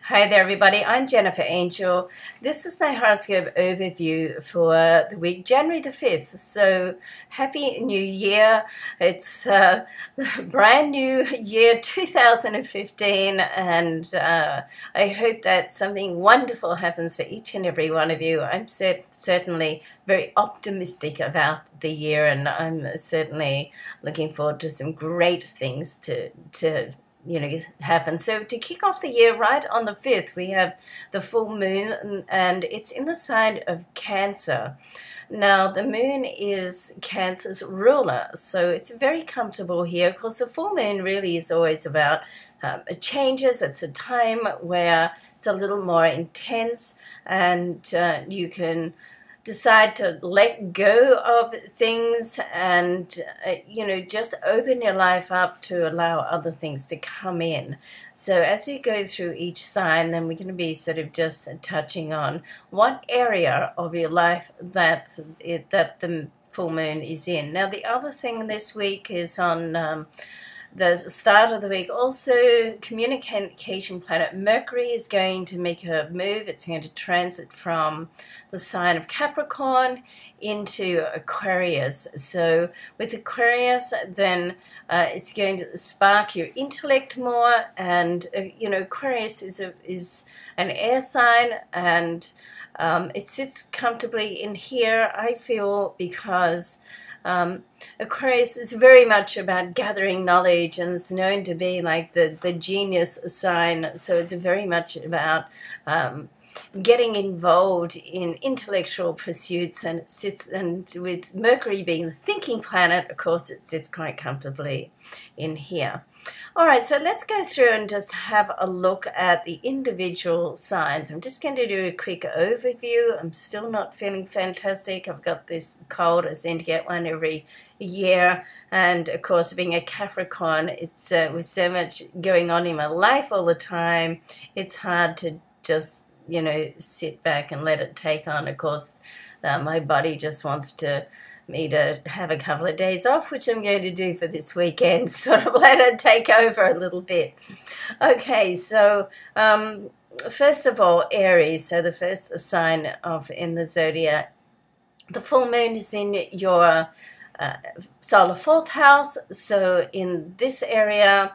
Hi there, everybody. I'm Jennifer Angel. This is my horoscope overview for the week, January the 5th. So, Happy New Year. It's brand new year 2015, and I hope that something wonderful happens for each and every one of you. I'm certainly very optimistic about the year, and I'm certainly looking forward to some great things to happen. So to kick off the year right on the 5th, we have the full moon, and it's in the sign of Cancer. Now, the moon is Cancer's ruler, so it's very comfortable here because the full moon really is always about changes. It's a time where it's a little more intense, and you can decide to let go of things and, just open your life up to allow other things to come in. So as we go through each sign, then we're going to be sort of just touching on what area of your life that the full moon is in. Now, the other thing this week is on the start of the week, also communication planet Mercury is going to make a move. It's going to transit from the sign of Capricorn into Aquarius. So with Aquarius, then it's going to spark your intellect more, and Aquarius is an air sign, and it sits comfortably in here, I feel, because Aquarius is very much about gathering knowledge, and it's known to be like the genius sign. So it's very much about getting involved in intellectual pursuits, and it sits, and with Mercury being the thinking planet, of course, it sits quite comfortably in here. All right, so let's go through and just have a look at the individual signs. I'm just going to do a quick overview. I'm still not feeling fantastic. I've got this cold. I seem to get one every year. And, of course, being a Capricorn, it's with so much going on in my life all the time, it's hard to just, sit back and let it take on. Of course, my body just wants me to have a couple of days off, which I'm going to do for this weekend, sort of let it take over a little bit. Okay, so first of all, Aries, so the first sign in the zodiac. The full moon is in your solar fourth house, so in this area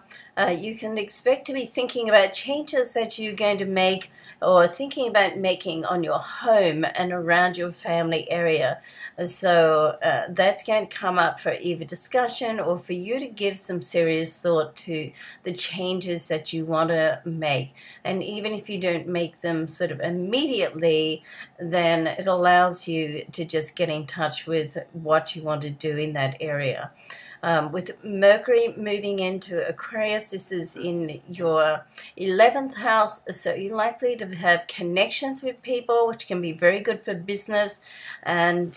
you can expect to be thinking about changes that you're going to make or thinking about making on your home and around your family area. So that's going to come up for either discussion or for you to give some serious thought to the changes that you want to make. And even if you don't make them sort of immediately, then it allows you to just get in touch with what you want to do in that area. With Mercury moving into Aquarius, this is in your 11th house, so you're likely to have connections with people, which can be very good for business and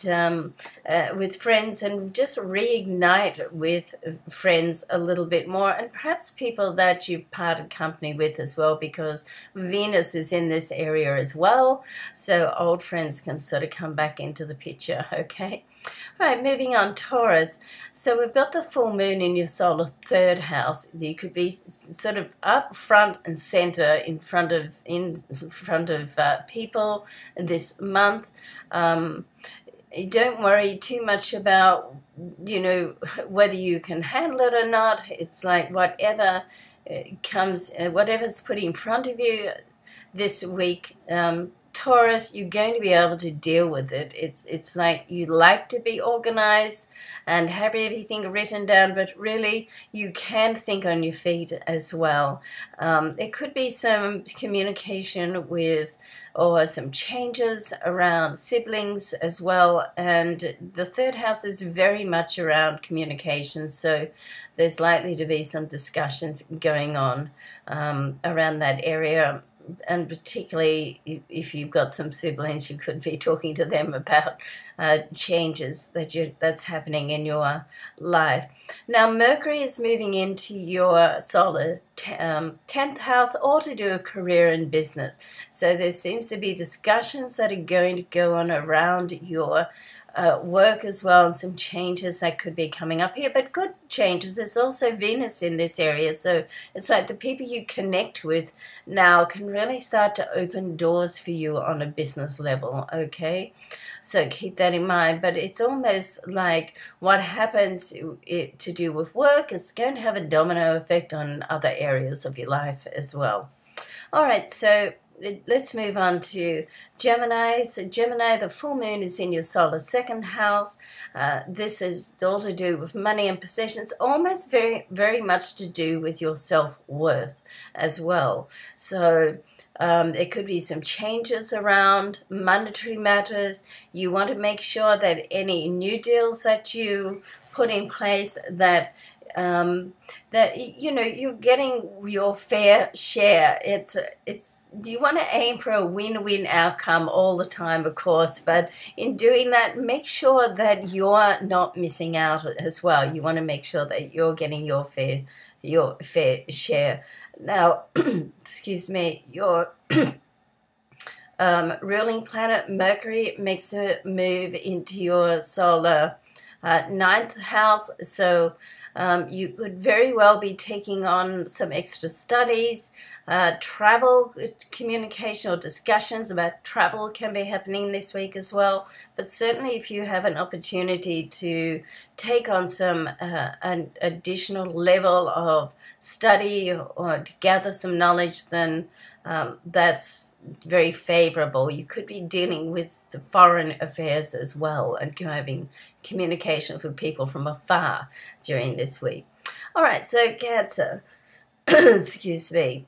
with friends, and just reignite with friends a little bit more, and perhaps people that you've parted company with as well, because Venus is in this area as well, so old friends can sort of come back into the picture, okay? All right, moving on, Taurus. So we've got the full moon in your solar third house. You could be sort of up front and center in front of people this month. Don't worry too much about whether you can handle it or not. It's like whatever comes, whatever's put in front of you this week. Taurus, you're going to be able to deal with it. It's like you like to be organized and have everything written down, but really you can think on your feet as well. It could be some communication with or some changes around siblings as well, and the third house is very much around communication, so there's likely to be some discussions going on around that area. And particularly if you've got some siblings, you could be talking to them about changes that's happening in your life. Now, Mercury is moving into your solar 10th house, all to do with career and business. So there seems to be discussions that are going to go on around your work as well, and some changes that could be coming up here, but good changes. There's also Venus in this area, so it's like the people you connect with now can really start to open doors for you on a business level, okay? So keep that in mind. But it's almost like what happens to do with work is going to have a domino effect on other areas of your life as well. All right, so let's move on to Gemini. So Gemini, the full moon is in your solar second house. This is all to do with money and possessions, almost very much to do with your self-worth as well. So there could be some changes around monetary matters. You want to make sure that any new deals that you put in place, that you're getting your fair share. It's you want to aim for a win-win outcome all the time, of course, but in doing that, make sure that you're not missing out as well. You want to make sure that you're getting your fair share. Now, excuse me, your ruling planet Mercury makes a move into your solar ninth house, so you could very well be taking on some extra studies. Travel, communication or discussions about travel can be happening this week as well. But certainly if you have an opportunity to take on some an additional level of study or to gather some knowledge, then that's very favorable. You could be dealing with the foreign affairs as well and having communication with people from afar during this week. All right, so Cancer, excuse me.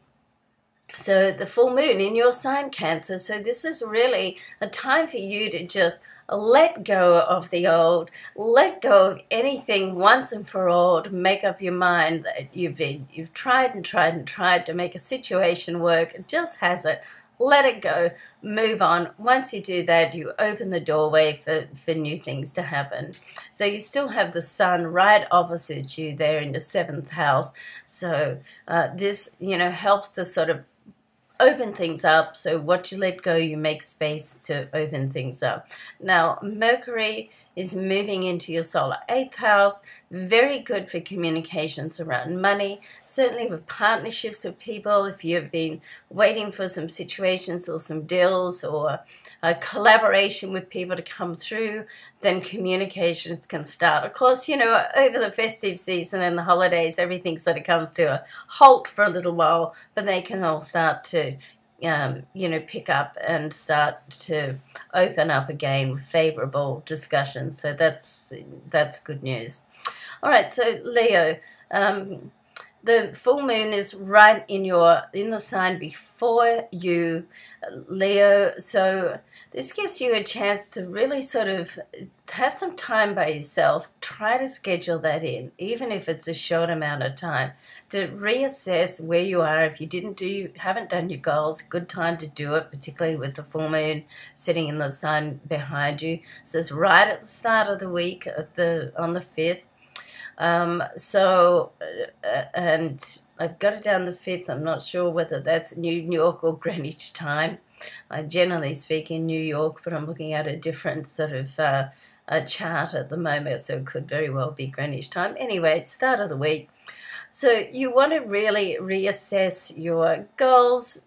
So the full moon in your sign, Cancer. So this is really a time for you to just let go of the old, let go of anything once and for all, to make up your mind that you've tried and tried and tried to make a situation work. It just hasn't. Let it go, move on. Once you do that, you open the doorway for new things to happen. So you still have the sun right opposite you there in the 7th house. So this, helps to sort of open things up. So what you let go, you make space to open things up. Now, Mercury is moving into your solar 8th house. Very good for communications around money, certainly with partnerships with people. If you've been waiting for some situations or some deals or a collaboration with people to come through, then communications can start. Of course, over the festive season and the holidays, everything sort of comes to a halt for a little while, but they can all start to pick up and start to open up again with favorable discussions. So that's good news. All right, so Leo, the full moon is right in the sign before you, Leo. So this gives you a chance to really sort of have some time by yourself. Try to schedule that in, even if it's a short amount of time, to reassess where you are. If you haven't done your goals, good time to do it, particularly with the full moon sitting in the sun behind you. So it's right at the start of the week, on the 5th. And I've got it down the 5th. I'm not sure whether that's New York or Greenwich time. I generally speak in New York, but I'm looking at a different sort of a chart at the moment, so it could very well be Greenwich time. Anyway, it's start of the week. So you want to really reassess your goals,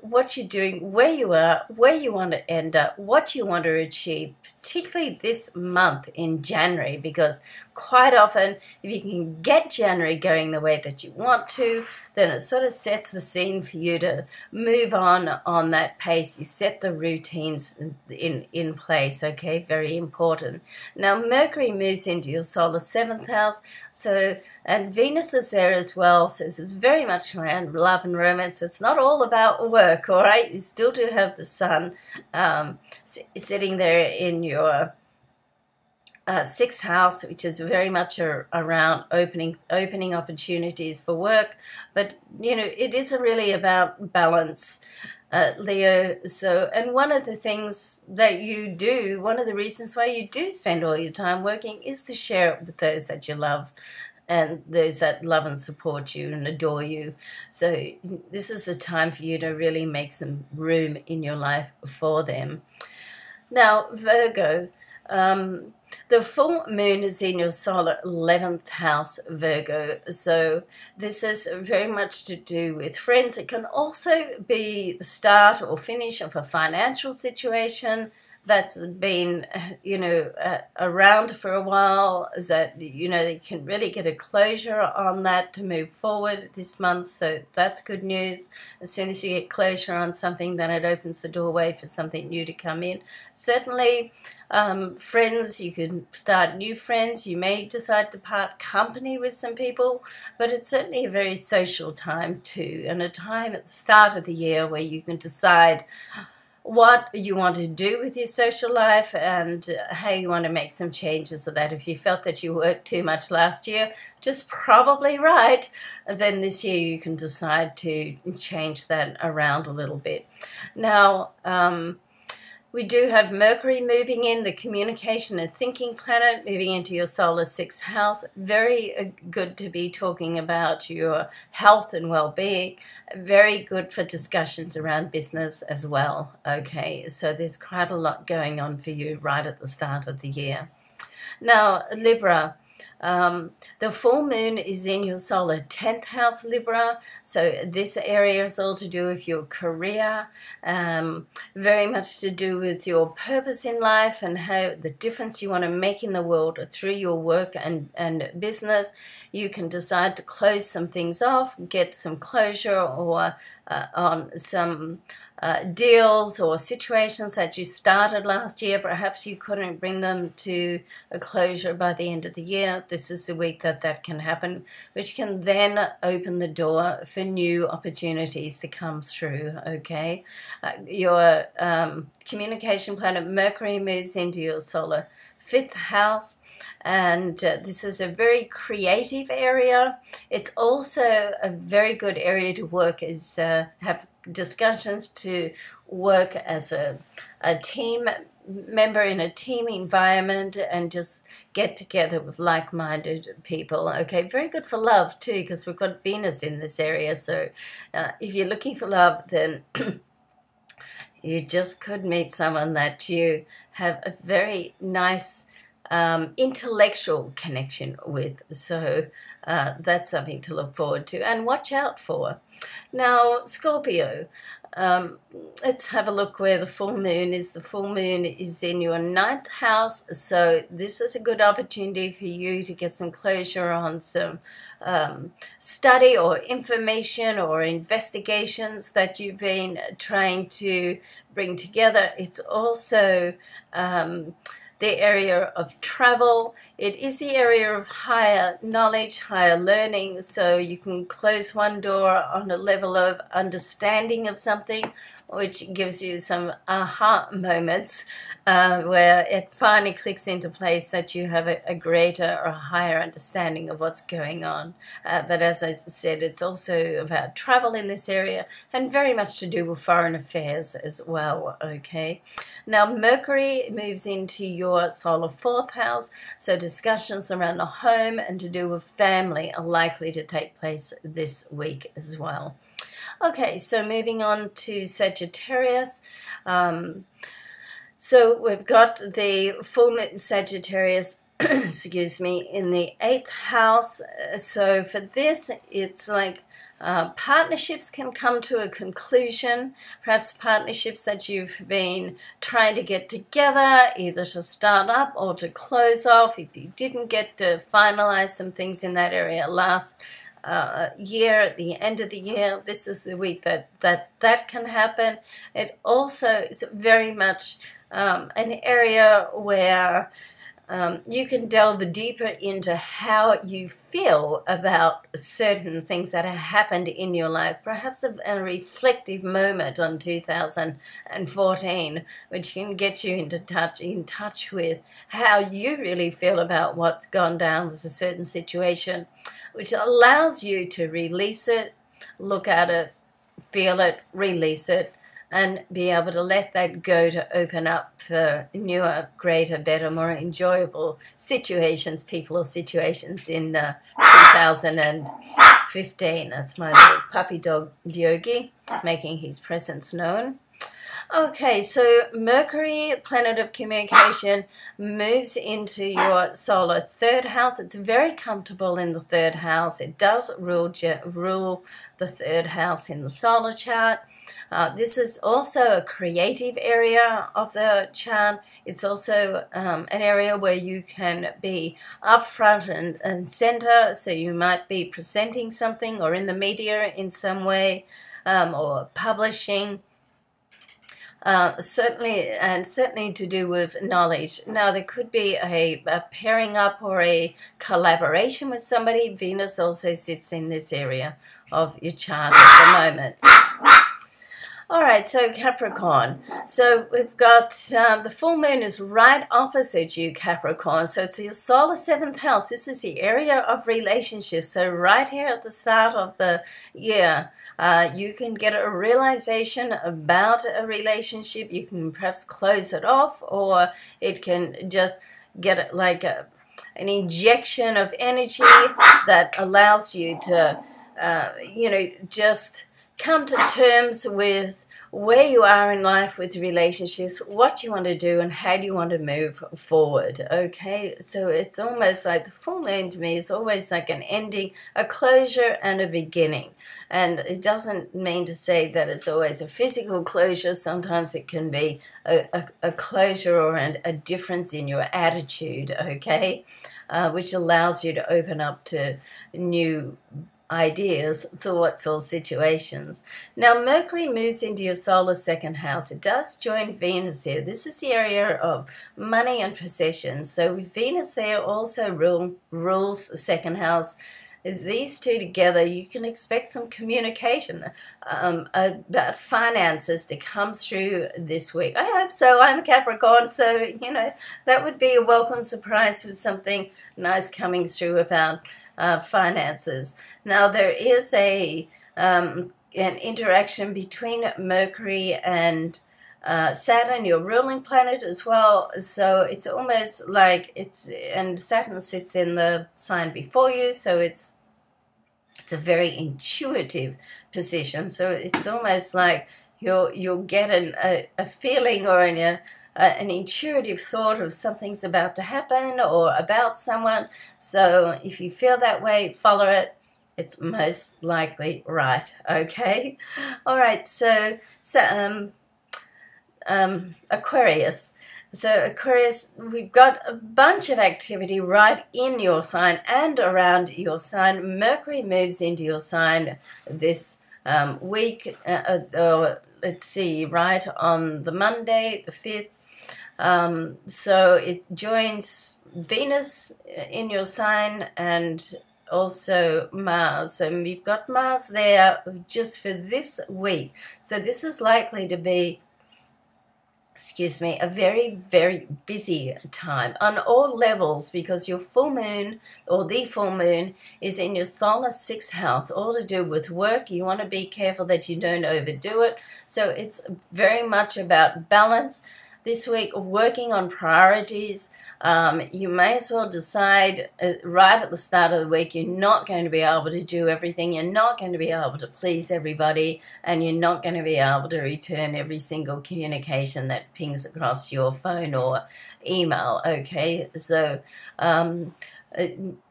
what you're doing, where you are, where you want to end up, what you want to achieve, particularly this month in January, because quite often if you can get January going the way that you want to, then it sort of sets the scene for you to move on that pace. You set the routines in place, okay? Very important. Now, Mercury moves into your solar 7th house, and Venus is there as well, so it's very much around love and romance. It's not all about work, all right? You still do have the sun sitting there in your 6th house, which is very much around opening opportunities for work. But, it is really about balance, Leo. So, and one of the things that you do, one of the reasons why you do spend all your time working is to share it with those that you love and those that love and support you and adore you. So this is a time for you to really make some room in your life for them. Now, Virgo, The full moon is in your solar 11th house, Virgo, so this is very much to do with friends. It can also be the start or finish of a financial situation that's been, around for a while, that, they can really get a closure on that to move forward this month, so that's good news. As soon as you get closure on something, then it opens the doorway for something new to come in. Certainly, friends, you can start new friends. You may decide to part company with some people, but it's certainly a very social time too, and a time at the start of the year where you can decide what you want to do with your social life and how you want to make some changes so that if you felt that you worked too much last year, which is probably right, then this year you can decide to change that around a little bit. Now, we do have Mercury moving in, the communication and thinking planet, moving into your solar 6th house. Very good to be talking about your health and well-being. Very good for discussions around business as well. Okay, so there's quite a lot going on for you right at the start of the year. Now, Libra. The full moon is in your solar 10th house, Libra, so this area is all to do with your career, very much to do with your purpose in life and how the difference you want to make in the world through your work and business. You can decide to close some things off, get some closure or on some deals or situations that you started last year. Perhaps you couldn't bring them to a closure by the end of the year. This is the week that can happen, which can then open the door for new opportunities to come through, okay? Your communication planet Mercury moves into your solar 5th house, and this is a very creative area. It's also a very good area to work as have discussions, to work as a team member in a team environment and just get together with like-minded people. Okay, very good for love too, because we've got Venus in this area, so if you're looking for love, then you just could meet someone that you have a very nice intellectual connection with. So that's something to look forward to and watch out for. Now, Scorpio, let's have a look where the full moon is. The full moon is in your 9th house, so this is a good opportunity for you to get some closure on some study or information or investigations that you've been trying to bring together. It's also the area of travel. It is the area of higher knowledge, higher learning, so you can close one door on a level of understanding of something, which gives you some aha moments where it finally clicks into place that you have a greater or higher understanding of what's going on. But as I said, it's also about travel in this area and very much to do with foreign affairs as well, okay? Now, Mercury moves into your solar 4th house, so discussions around the home and to do with family are likely to take place this week as well. Okay, so moving on to Sagittarius. So we've got the full moon Sagittarius, excuse me, in the 8th house. So for this, it's like partnerships can come to a conclusion, perhaps partnerships that you've been trying to get together, either to start up or to close off. If you didn't get to finalize some things in that area last year, at the end of the year, this is the week that can happen. It also is very much an area where you can delve deeper into how you feel about certain things that have happened in your life, perhaps a reflective moment on 2014, which can get you in touch with how you really feel about what's gone down with a certain situation, which allows you to release it, look at it, feel it, release it, and be able to let that go to open up for newer, greater, better, more enjoyable situations, people or situations in 2015. That's my little puppy dog, Yogi, making his presence known. Okay, so Mercury, planet of communication, moves into your solar third house. It's very comfortable in the third house. It does rule the third house in the solar chart. This is also a creative area of the chart. It's also an area where you can be upfront and center. So you might be presenting something or in the media in some way, or publishing. Certainly to do with knowledge. Now, there could be a pairing up or a collaboration with somebody. Venus also sits in this area of your chart at the moment. All right, so Capricorn. So we've got the full moon is right opposite you, Capricorn. So it's your solar seventh house. This is the area of relationships. So right here at the start of the year, you can get a realization about a relationship. You can perhaps close it off, or it can just get like an injection of energy that allows you to, just come to terms with where you are in life with relationships, what you want to do, and how do you want to move forward, okay? So it's almost like the full moon to me is always like an ending, a closure, and a beginning. And it doesn't mean to say that it's always a physical closure. Sometimes it can be a closure or a difference in your attitude, okay? Which allows you to open up to new ideas, thoughts, or situations. Now, Mercury moves into your solar second house. It does join Venus here. This is the area of money and possessions. So Venus there also rules the second house. As these two together, you can expect some communication about finances to come through this week. I hope so. I'm a Capricorn, so, that would be a welcome surprise with something nice coming through about finances. Now, there is an interaction between Mercury and Saturn, your ruling planet, as well. So it's almost like and Saturn sits in the sign before you, so it's a very intuitive position. So it's almost like you'll get a feeling or an intuitive thought of something's about to happen or about someone. So if you feel that way, follow it. It's most likely right, okay? All right, so Aquarius. So Aquarius, we've got a bunch of activity right in your sign and around your sign. Mercury moves into your sign this week, let's see, right on the Monday, the 5th. So it joins Venus in your sign and also Mars. And we've got Mars there just for this week. So this is likely to be, a very, very busy time on all levels, because your full moon, or the full moon, is in your solar sixth house, all to do with work. You want to be careful that you don't overdo it. So it's very much about balance this week, working on priorities. You may as well decide right at the start of the week you're not going to be able to do everything, you're not going to be able to please everybody, and you're not going to be able to return every single communication that pings across your phone or email, okay? So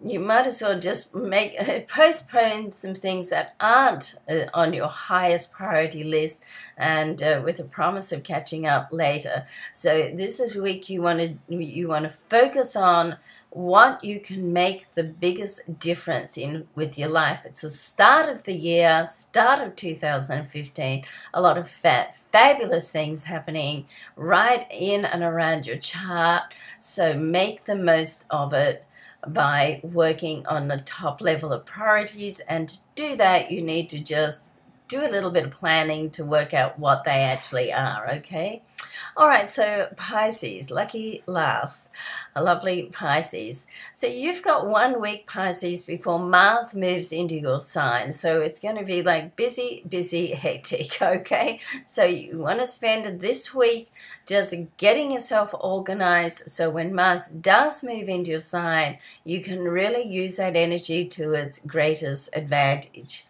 you might as well just postpone some things that aren't on your highest priority list, and with a promise of catching up later. So this is a week you want to focus on what you can make the biggest difference in with your life. It's the start of the year, start of 2015. A lot of fabulous things happening right in and around your chart. So make the most of it by working on the top level of priorities. And to do that, you need to just do a little bit of planning to work out what they actually are, okay? All right, so Pisces, lucky last, a lovely Pisces. So you've got 1 week, Pisces, before Mars moves into your sign. So it's going to be like busy, busy, hectic, okay? So you want to spend this week just getting yourself organized, so when Mars does move into your sign, you can really use that energy to its greatest advantage.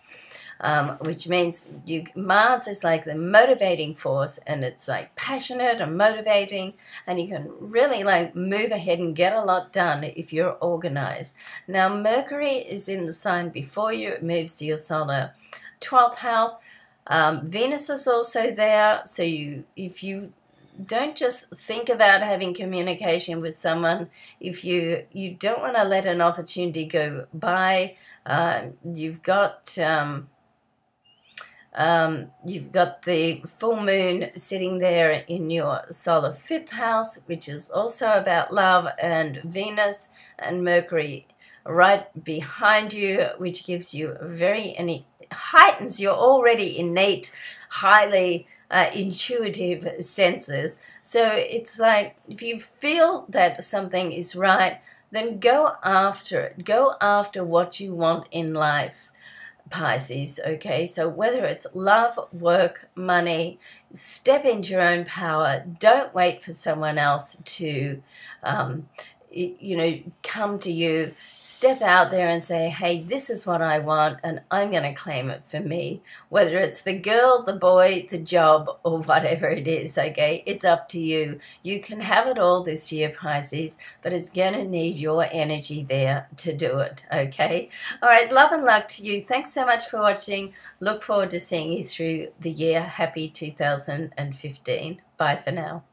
which means Mars is like the motivating force, and it's like passionate and motivating, and you can really like move ahead and get a lot done if you're organized. Now Mercury is in the sign before you. It moves to your solar 12th house. Venus is also there, so if you don't just think about having communication with someone, if you don't want to let an opportunity go by, you've got the full moon sitting there in your solar 5th house, which is also about love, and Venus and Mercury right behind you, which gives you and heightens your already innate, highly intuitive senses. So it's like, if you feel that something is right, then go after it. Go after what you want in life, Pisces, okay? So whether it's love, work, money, step into your own power. Don't wait for someone else to come to you. Step out there and say, hey, this is what I want, and I'm going to claim it for me. Whether it's the girl, the boy, the job, or whatever it is, okay? It's up to you. You can have it all this year, Pisces, but it's going to need your energy there to do it, okay? All right, love and luck to you. Thanks so much for watching. Look forward to seeing you through the year. Happy 2015. Bye for now.